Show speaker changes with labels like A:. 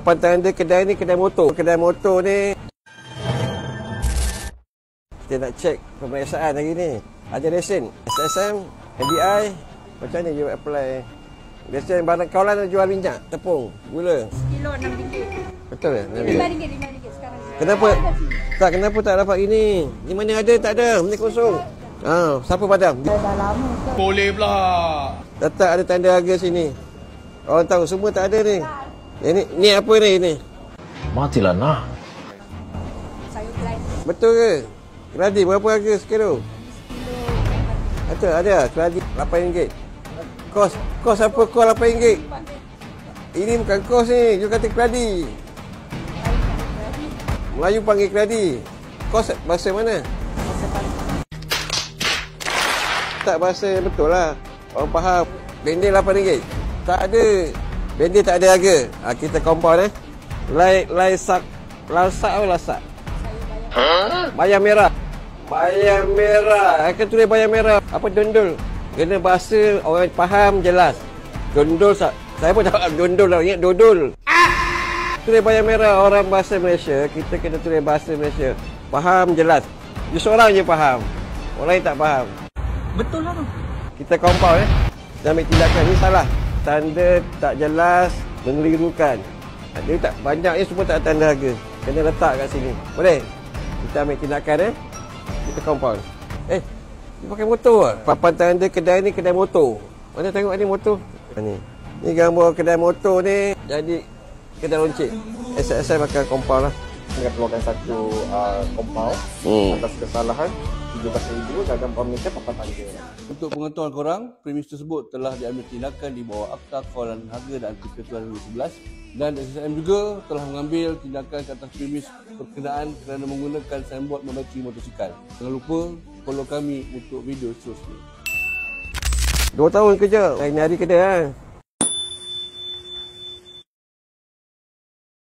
A: Pantai dia kedai ni kedai motor. Kedai motor ni kita nak cek pemeriksaan hari ni. Ada lesen SSM, MBI. Macam ni you apply? Lesen barang kawalan jual minyak, tepung, gula.
B: Kilo RM6.
A: Betul ke?
B: RM5 sekarang.
A: Kenapa? Kenapa tak dapat ini? Di mana ada? Tak ada. Ni kosong. Siapa padam?
B: Dah lama.
C: Boleh pula.
A: Tak ada tanda harga sini. Orang tahu semua tak ada ni. Ni apa ni?
C: Matilah nak.
B: Sayur keladi.
A: Betul ke? Keladi berapa harga sekilo? Betul ada. Keladi RM8. Kos apa kos RM8? Ini bukan kos ni. You kata keladi. Melayu panggil keladi. Kos bahasa mana? Tak bahasa betul lah. Orang faham. Bendel RM8. Tak ada. Bendel tak ada harga. Kita compound Lasak apa lasak? Bayam merah. Bayam merah. Akan tulis bayam merah. Apa dondol? Kena bahasa orang faham jelas. Dondol saya pun tak faham dondol lah. Ingat dodol. Tulis bayam merah orang bahasa Malaysia. Kita kena tulis bahasa Malaysia. Faham jelas. Dia seorang je faham. Orang lain tak faham.
C: Betul lah tu.
A: Kita compound dan ambil tindakan. Ini salah. Tanda tak jelas, mengelirukan. Dia tak banyaknya semua tak ada tanda harga. Kena letak kat sini. Boleh? Kita ambil tindakan Kita compound. Dia pakai motor lah. Papan tanda kedai ni kedai motor. Mana tengok ni motor? Ni gambar kedai motor ni jadi kedai lonceng. SSI pakai compound lah.
D: Kita keluarkan satu compound atas kesalahan RM17,000 dalam permisi papan tanda.
E: Untuk pengetahuan korang, premis tersebut telah diambil tindakan di bawah Akta Kawalan Harga dan Ketentuan 2011 dan SSM juga telah mengambil tindakan ke atas premis berkenaan kerana menggunakan signboard membateri motosikal. Jangan lupa follow kami untuk video seterusnya.
A: 2 tahun kerja. Hari-hari kedai